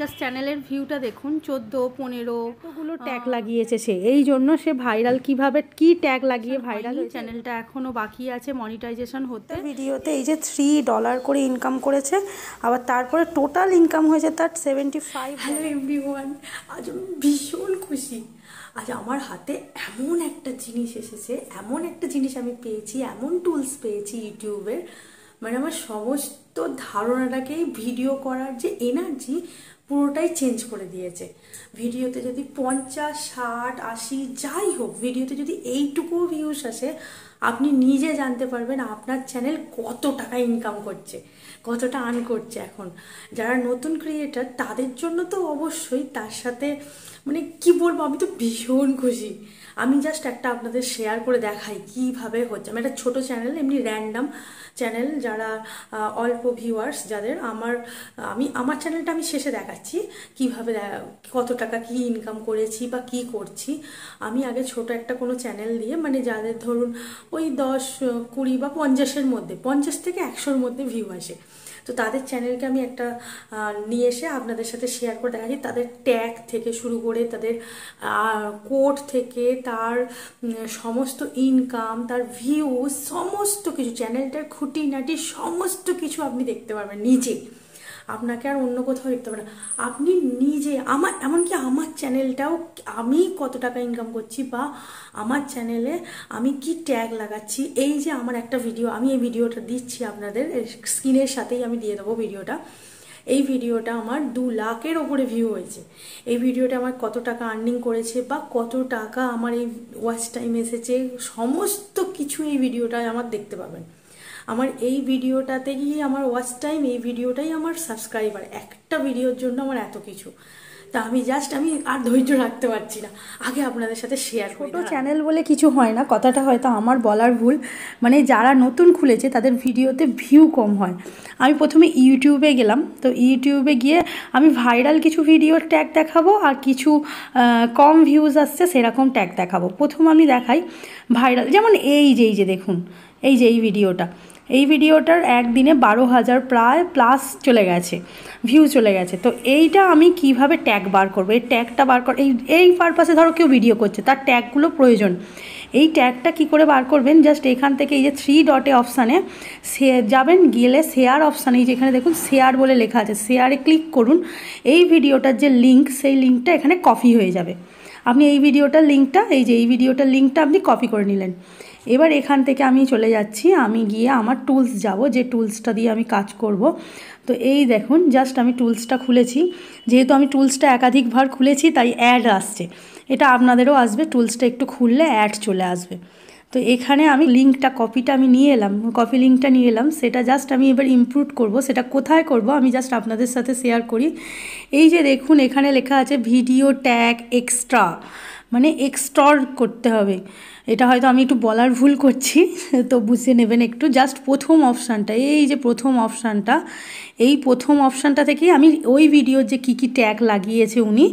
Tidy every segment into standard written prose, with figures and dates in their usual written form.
Just চ্যানেলের ভিউটা দেখুন, 14, 15 এতগুলো ট্যাগ লাগিয়েছে সে। এই জন্য সে ভাইরাল, কিভাবে কি ট্যাগ লাগিয়ে ভাইরাল হয়েছে। চ্যানেলটা এখনও বাকি আছে মনিটাইজেশন হতে। ভিডিওতে এই যে $3 করে ইনকাম করেছে, আবার তারপরে টোটাল ইনকাম হয়েছে তার 75। হ্যালো এভরিওয়ান, আজ আমি ভীষণ খুশি। আজ আমার হাতে এমন একটা জিনিস এসেছে, এমন একটা জিনিস আমি পেয়েছি, এমন টুলস পেয়েছি ইউটিউবের, মানে আমার সমস্ত ধারণাটাকেই ভিডিও করার যে এনার্জি পুরোটাই চেঞ্জ করে দিয়েছে। ভিডিওতে যদি 50, 60, 80 যাই হোক, ভিডিওতে যদি এইটুকুও ভিউস আসে, আপনি নিজে জানতে পারবেন আপনার চ্যানেল কত টাকা ইনকাম করছে, কতটা আর্ন করছে। এখন যারা নতুন ক্রিয়েটার তাদের জন্য তো অবশ্যই, তার সাথে মানে কি বলবো, আমি তো ভীষণ খুশি। আমি জাস্ট একটা আপনাদের শেয়ার করে দেখাই কিভাবে হচ্ছে। আমি একটা ছোটো চ্যানেল, এমনি র্যান্ডাম চ্যানেল, যারা অল্প ভিউয়ার্স যাদের, আমার চ্যানেলটা আমি শেষে দেখাচ্ছি কিভাবে কত টাকা কি ইনকাম করেছি বা কি করছি। আমি আগে ছোট একটা কোনো চ্যানেল দিয়ে, মানে যাদের ধরুন ওই 10, 20 বা 50-এর মধ্যে, 50 থেকে 100-র মধ্যে ভিউ আসে, তো তাদের চ্যানেলকে আমি একটা নিয়ে এসে আপনাদের সাথে শেয়ার করে দেখাচ্ছি। তাদের ট্যাগ থেকে শুরু করে, তাদের কোড থেকে, তার সমস্ত ইনকাম, তার ভিউজ, সমস্ত কিছু, চ্যানেলটার খুঁটিনাটি সমস্ত কিছু আপনি দেখতে পারবেন নিজে। আপনাকে আর অন্য কোথাও দেখতে পারেন, আপনি নিজে। এমনকি আমার চ্যানেলটাও আমি কত টাকা ইনকাম করছি, বা আমার চ্যানেলে আমি কি ট্যাগ লাগাচ্ছি। এই যে আমার একটা ভিডিও, আমি এই ভিডিওটা দিচ্ছি আপনাদের স্ক্রিনের সাথেই আমি দিয়ে দেবো ভিডিওটা। এই ভিডিওটা আমার 2 লাখের ওপরে ভিউ হয়েছে। এই ভিডিওটা আমার কত টাকা আর্নিং করেছে, বা কত টাকা আমার এই ওয়াচ টাইম এসেছে, সমস্ত কিছু এই ভিডিওটায় আমার দেখতে পাবেন। আমার এই ভিডিওটাতে গিয়ে আমার ওয়াচ টাইম, এই ভিডিওটাই আমার সাবস্ক্রাইবার, একটা ভিডিওর জন্য আমার এত কিছু। তা আমি আর ধৈর্য রাখতে পারছি না, আগে আপনাদের সাথে শেয়ার করি। ছোটো চ্যানেল বলে কিছু হয় না, কথাটা হয়তো আমার বলার ভুল। মানে যারা নতুন খুলেছে তাদের ভিডিওতে ভিউ কম হয়। আমি প্রথমে ইউটিউবে গেলাম, তো ইউটিউবে গিয়ে আমি ভাইরাল কিছু ভিডিওর ট্যাগ দেখাবো, আর কিছু কম ভিউজ আসছে সেরকম ট্যাগ দেখাবো। প্রথম আমি দেখাই ভাইরাল, যেমন এই যে দেখুন, এই যে এই ভিডিওটার একদিনে 12,000 প্রায় প্লাস চলে গেছে, ভিউ চলে গেছে। তো এইটা আমি কিভাবে ট্যাগ বার করবো, এই ট্যাগটা বার কর, এই পারপাসে ধরো কেউ ভিডিও করছে, তার ট্যাগগুলো প্রয়োজন। এই ট্যাগটা কি করে বার করবেন, জাস্ট এখান থেকে এই যে 3 ডটে অপশানে যাবেন, গেলে শেয়ার অপশানে, এই যেখানে দেখুন শেয়ার বলে লেখা আছে, শেয়ারে ক্লিক করুন। এই ভিডিওটার যে লিঙ্ক, সেই লিঙ্কটা এখানে কপি হয়ে যাবে। আপনি এই ভিডিওটার লিঙ্কটা আপনি কপি করে নিলেন। এবার এখান থেকে আমি চলে যাচ্ছি, আমি গিয়ে আমার টুলস যাব, যে টুলসটা দিয়ে আমি কাজ করব। তো এই দেখুন, জাস্ট আমি টুলসটা খুলেছি। যেহেতু আমি টুলসটা একাধিকবার খুলেছি তাই অ্যাড আসছে, এটা আপনাদেরও আসবে। টুলসটা একটু খুললে অ্যাড চলে আসবে। তো এখানে আমি কপিটা আমি নিয়ে এলাম, কপি লিঙ্কটা নিয়ে এলাম। সেটা জাস্ট আমি এবার ইমপ্রুভ করব। সেটা কোথায় করব আমি জাস্ট আপনাদের সাথে শেয়ার করি। এই যে দেখুন, এখানে লেখা আছে ভিডিও ট্যাগ এক্সট্রা, মানে এক্সট্রা করতে হবে। এটা হয়তো আমি একটু বলার ভুল করছি, তো বুঝে নেবেন একটু। জাস্ট প্রথম অপশানটা, এই যে প্রথম অপশানটা, এই প্রথম অপশানটা থেকেই আমি ওই ভিডিওর যে কী ট্যাগ লাগিয়েছে উনি,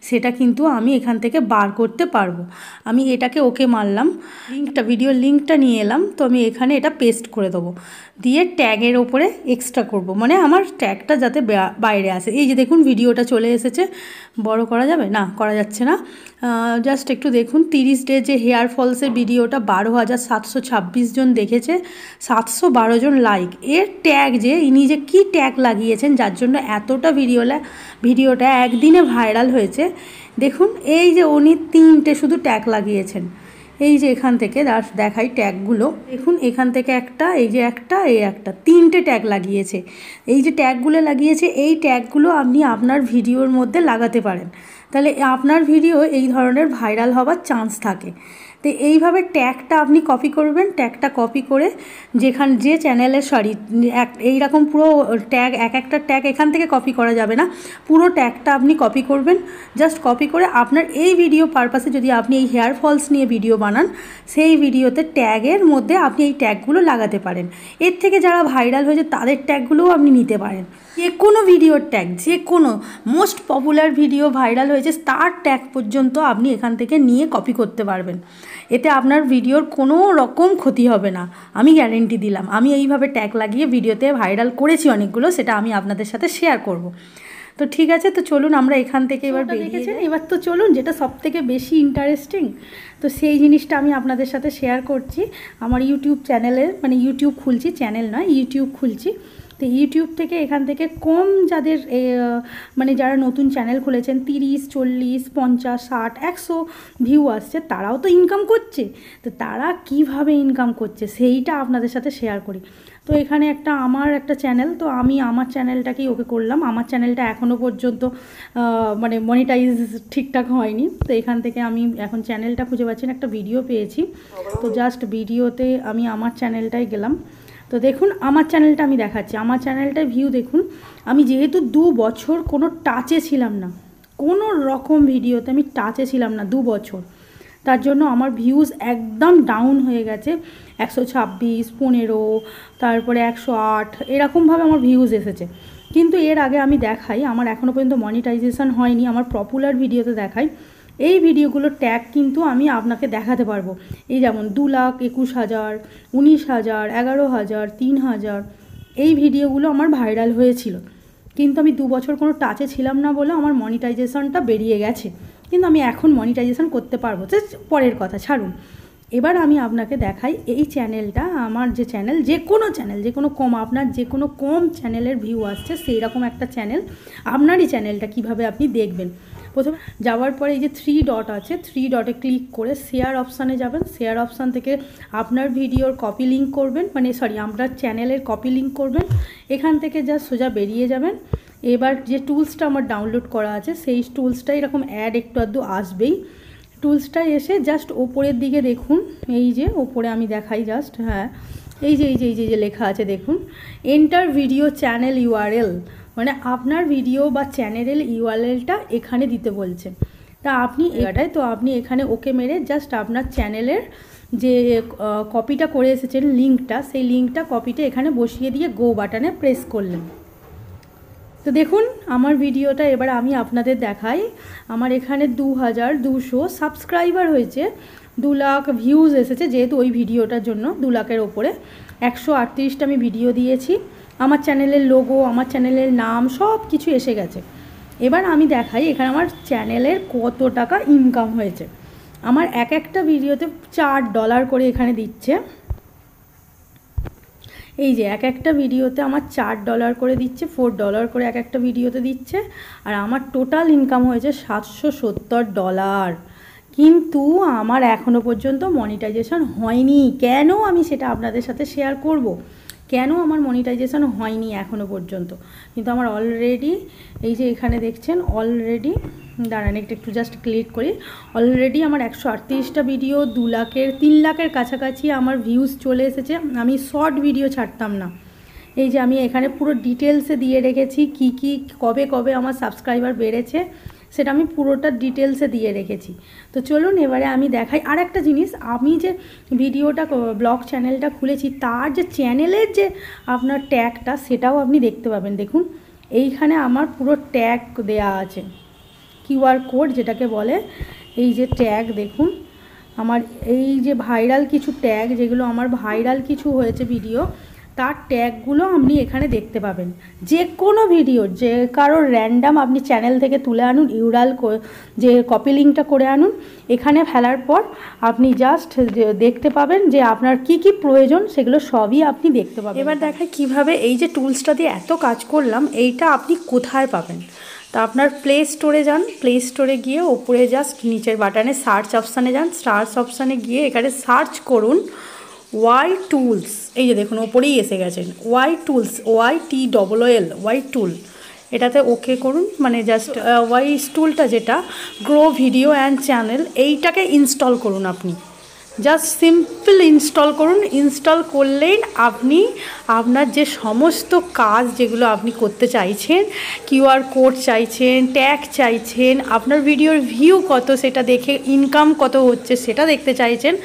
সেটা কিন্তু আমি এখান থেকে বার করতে পারবো। আমি এটাকে ওকে মারলাম, ভিডিওর লিঙ্কটা নিয়ে এলাম। তো আমি এখানে এটা পেস্ট করে দেবো, দিয়ে ট্যাগের ওপরে এক্সট্রা করব, মানে আমার ট্যাগটা যাতে বাইরে আসে। এই যে দেখুন, ভিডিওটা চলে এসেছে। বড় করা যাবে না, করা যাচ্ছে না। জাস্ট একটু দেখুন, 30 ডে যে হেয়ার ফলসের ভিডিওটা 12,726 জন দেখেছে, 712 জন লাইক। এর ট্যাগ যে ইনি যে কী ট্যাগ লাগিয়েছেন, যার জন্য এতটা ভিডিওটা একদিনে ভাইরাল হয়েছে। দেখুন, এই যে উনি 3টে শুধু ট্যাগ লাগিয়েছেন। এই যে এখান থেকে দেখাই ট্যাগগুলো, দেখুন এখান থেকে একটা, এই যে একটা, এই একটা, 3টে ট্যাগ লাগিয়েছে। এই যে ট্যাগগুলো লাগিয়েছে, এই ট্যাগগুলো আপনি আপনার ভিডিওর মধ্যে লাগাতে পারেন, তাহলে আপনার ভিডিও এই ধরনের ভাইরাল হওয়ার চান্স থাকে। তো এইভাবে ট্যাগটা আপনি কপি করবেন। ট্যাগটা কপি করে যে চ্যানেলের এইরকম পুরো ট্যাগ, একটা ট্যাগ এখান থেকে কপি করা যাবে না, পুরো ট্যাগটা আপনি কপি করবেন। জাস্ট কপি করে আপনার এই ভিডিও পারপাসে, যদি আপনি এই হেয়ার ফলস নিয়ে ভিডিও বানান, সেই ভিডিওতে ট্যাগের মধ্যে আপনি এই ট্যাগগুলো লাগাতে পারেন। এর থেকে যারা ভাইরাল হয়েছে তাদের ট্যাগগুলোও আপনি নিতে পারেন। যে কোনো ভিডিওর ট্যাগ, যে কোনো মোস্ট পপুলার ভিডিও ভাইরাল হয়েছে তার ট্যাগ পর্যন্ত আপনি এখান থেকে নিয়ে কপি করতে পারবেন। এতে আপনার ভিডিওর কোনো রকম ক্ষতি হবে না, আমি গ্যারেন্টি দিলাম। আমি এইভাবে ট্যাগ লাগিয়ে ভিডিওতে ভাইরাল করেছি অনেকগুলো, সেটা আমি আপনাদের সাথে শেয়ার করব। তো ঠিক আছে, তো চলুন আমরা এখান থেকে এবার বেরিয়ে যাই। এবার তো চলুন যেটা সবথেকে বেশি ইন্টারেস্টিং, তো সেই জিনিসটা আমি আপনাদের সাথে শেয়ার করছি। আমার ইউটিউব চ্যানেলের, মানে ইউটিউব খুলছি, চ্যানেল নয়, ইউটিউব খুলছি। তো ইউটিউব থেকে এখান থেকে কম যাদের মানে যারা নতুন চ্যানেল খুলেছেন 30, 40, 50, 60, 100 ভিউ আসছে, তারাও তো ইনকাম করছে। তো তারা কিভাবে ইনকাম করছে সেইটা আপনাদের সাথে শেয়ার করি। তো এখানে আমার একটা চ্যানেল, তো আমি আমার চ্যানেলটাকেই ওকে করলাম। আমার চ্যানেলটা এখনও পর্যন্ত মানে মনিটাইজ ঠিকঠাক হয়নি। তো এখান থেকে আমি এখন চ্যানেলটা খুঁজে পাচ্ছি না, একটা ভিডিও পেয়েছি। তো জাস্ট ভিডিওতে আমি আমার চ্যানেলটাই গেলাম। তো দেখুন আমার চ্যানেলটা আমি দেখাচ্ছি। আমার চ্যানেলটায় ভিউ দেখুন। আমি যেহেতু 2 বছর কোনো টাচে ছিলাম না, কোনো রকম ভিডিওতে আমি টাচে ছিলাম না 2 বছর, তার জন্য আমার ভিউজ একদম ডাউন হয়ে গেছে। 126, 15, তারপরে 108 এরকমভাবে আমার ভিউজ এসেছে। কিন্তু এর আগে আমি দেখাই, আমার এখনও পর্যন্ত মনিটাইজেশন হয়নি, আমার পপুলার ভিডিওতে দেখাই। এই ভিডিওগুলোর ট্যাগ কিন্তু আমি আপনাকে দেখাতে পারবো। এই যেমন 2,21,000, 19,000, 11,000, 3,000 এই ভিডিওগুলো আমার ভাইরাল হয়েছিল। কিন্তু আমি 2 বছর কোনো টাচে ছিলাম না বলে আমার মনিটাইজেশনটা বেরিয়ে গেছে। কিন্তু আমি এখন মনিটাইজেশন করতে পারবো, তো পরের কথা ছাড়ুন। এবার আমি আপনাকে দেখাই এই চ্যানেলটা, আমার যে চ্যানেল, যে কোনো আপনার যে কোনো কম চ্যানেলের ভিউ আসছে সেই রকম একটা চ্যানেল, আপনারই চ্যানেলটা কিভাবে আপনি দেখবেন। প্রথমে যাওয়ার পরে এই যে 3 ডট আছে, 3 ডটে ক্লিক করে শেয়ার অপশানে যাবেন। শেয়ার অপশান থেকে আপনার ভিডিওর কপি লিঙ্ক করবেন, মানে আপনার চ্যানেলের কপি লিঙ্ক করবেন। এখান থেকে জাস্ট সোজা বেরিয়ে যাবেন। এবার যে টুলসটা আমার ডাউনলোড করা আছে সেই টুলসটা এরকম অ্যাড একটু আধটু আসবেই। টুলসটা এসে জাস্ট ওপরের দিকে দেখুন, এই যে ওপরে আমি দেখাই জাস্ট, হ্যাঁ এই যে লেখা আছে দেখুন, এন্টার ভিডিও চ্যানেল ইউআরএল, মানে আপনার ভিডিও বা চ্যানেলের ইউআরএলটা এখানে দিতে বলছে। তা আপনি এটাই তো আপনি এখানে ওকে মেরে জাস্ট আপনার চ্যানেলের যে কপিটা করে এসেছেন লিঙ্কটা, সেই লিঙ্কটা কপিটা এখানে বসিয়ে দিয়ে গো বাটনে প্রেস করলেন। তো দেখুন আমার ভিডিওটা এবার আমি আপনাদের দেখাই। আমার এখানে 2,200 সাবস্ক্রাইবার হয়েছে, 2 লাখ ভিউজ এসেছে, যেহেতু ওই ভিডিওটার জন্য 2 লাখের ওপরে 138টা আমি ভিডিও দিয়েছি। আমার চ্যানেলের লোগো, আমার চ্যানেলের নাম সব কিছু এসে গেছে। এবার আমি দেখাই এখানে আমার চ্যানেলের কত টাকা ইনকাম হয়েছে। আমার একটা ভিডিওতে $4 করে এখানে দিচ্ছে। এই যে একটা ভিডিওতে আমার $4 করে দিচ্ছে, $4 করে একটা ভিডিওতে দিচ্ছে। আর আমার টোটাল ইনকাম হয়েছে $770। কিন্তু আমার এখনও পর্যন্ত মনিটাইজেশন হয়নি। কেন আমি সেটা আপনাদের সাথে শেয়ার করব, কেন আমার মনিটাইজেশন হয়নি এখনও পর্যন্ত। কিন্তু আমার অলরেডি এই যে এখানে দেখছেন অলরেডি, দাঁড়ান একটু জাস্ট ক্লিক করি, অলরেডি আমার 138টা ভিডিও 2 লাখের 3 লাখের কাছাকাছি আমার ভিউজ চলে এসেছে। আমি শর্ট ভিডিও ছাড়তাম না। এই যে আমি এখানে পুরো ডিটেলসে দিয়ে রেখেছি কি কবে আমার সাবস্ক্রাইবার বেড়েছে, সেটা আমি পুরোটা ডিটেলসে দিয়ে রেখেছি। তো চলুন এবারে আমি দেখাই আর একটা জিনিস। আমি যে ভিডিওটা ব্লগ চ্যানেলটা খুলেছি তার যে চ্যানেলের যে আপনার ট্যাগটা সেটাও আপনি দেখতে পাবেন। দেখুন এইখানে আমার পুরো ট্যাগ দেয়া আছে, কিউআর কোড যেটাকে বলে, এই যে ট্যাগ দেখুন আমার, এই যে ভাইরাল কিছু ট্যাগ, যেগুলো আমার ভাইরাল কিছু হয়েছে ভিডিও, তার ট্যাগগুলো আপনি এখানে দেখতে পাবেন। যে কোনো ভিডিও, যে কারোর র্যান্ডাম আপনি চ্যানেল থেকে তুলে আনুন, ইউআরএল যে কপি লিঙ্কটা করে আনুন, এখানে ফেলার পর আপনি জাস্ট দেখতে পাবেন যে আপনার কি প্রয়োজন, সেগুলো সবই আপনি দেখতে পাবেন। এবার দেখাই কিভাবে এই যে টুলসটা দিয়ে এত কাজ করলাম, এইটা আপনি কোথায় পাবেন। তা আপনার প্লে স্টোরে যান, প্লে স্টোরে গিয়ে ওপরে জাস্ট নিচের বাটনে সার্চ অপশানে যান, সার্চ অপশানে গিয়ে এখানে সার্চ করুন ওয়াই টুলস। এই যে দেখুন ওপরেই এসে গেছেন Y tools, OYTOOL, Y tool, এটাতে ওকে করুন। মানে জাস্ট ওয়াই টুলটা যেটা গ্রো ভিডিও অ্যান্ড চ্যানেল, এইটাকে ইনস্টল করুন। আপনি জাস্ট সিম্পল ইনস্টল করুন। ইনস্টল করলেই আপনি আপনার যে সমস্ত কাজ যেগুলো আপনি করতে চাইছেন, কিউআর কোড চাইছেন, ট্যাগ চাইছেন, আপনার ভিডিওর ভিউ কত সেটা দেখে ইনকাম কত হচ্ছে সেটা দেখতে চাইছেন,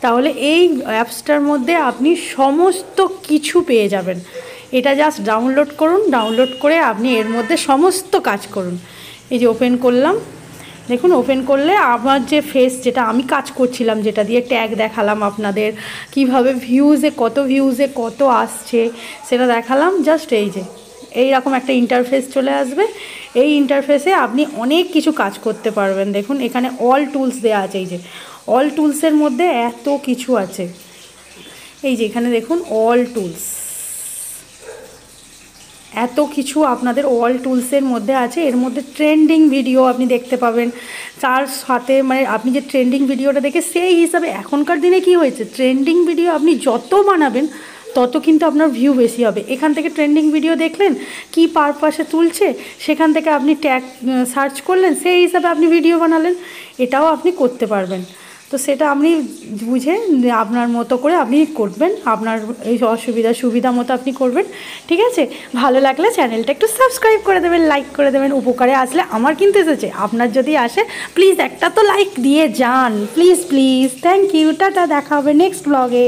তাহলে এই অ্যাপসটার মধ্যে আপনি সমস্ত কিছু পেয়ে যাবেন। এটা জাস্ট ডাউনলোড করুন, ডাউনলোড করে আপনি এর মধ্যে সমস্ত কাজ করুন। এই যে ওপেন করলাম, দেখুন ওপেন করলে আমার যে ফেস, যেটা আমি কাজ করছিলাম, যেটা দিয়ে ট্যাগ দেখালাম আপনাদের, কিভাবে ভিউজে কত আসছে সেটা দেখালাম। জাস্ট এই রকম একটা ইন্টারফেস চলে আসবে। এই ইন্টারফেসে আপনি অনেক কিছু কাজ করতে পারবেন। দেখুন এখানে অল টুলস দেওয়া আছে, এই যে অল টুলসের মধ্যে এত কিছু আছে, এই যে এখানে দেখুন অল টুলস, এত কিছু আপনাদের অল টুলসের মধ্যে আছে। এর মধ্যে ট্রেন্ডিং ভিডিও আপনি দেখতে পাবেন, তার সাথে মানে আপনি যে ট্রেন্ডিং ভিডিওটা দেখে সেই হিসাবে এখনকার দিনে কি হয়েছে, ট্রেন্ডিং ভিডিও আপনি যত বানাবেন তত কিন্তু আপনার ভিউ বেশি হবে। এখান থেকে ট্রেন্ডিং ভিডিও দেখলেন, কি পারপাসে তুলছে, সেখান থেকে আপনি ট্যাগ সার্চ করলেন, সেই হিসাবে আপনি ভিডিও বানালেন, এটাও আপনি করতে পারবেন। তো সেটা আপনি বুঝে আপনার মতো করে আপনি করবেন, আপনার এই সুবিধা মতো আপনি করবেন, ঠিক আছে। ভালো লাগলে চ্যানেলটা একটু সাবস্ক্রাইব করে দেবেন, লাইক করে দেবেন। উপকারে আসলে আমার কিন্তু এসেছে, আপনার যদি আসে প্লিজ একটা তো লাইক দিয়ে যান, প্লিজ প্লিজ। থ্যাংক ইউ, টাটা, দেখা হবে নেক্সট ব্লগে।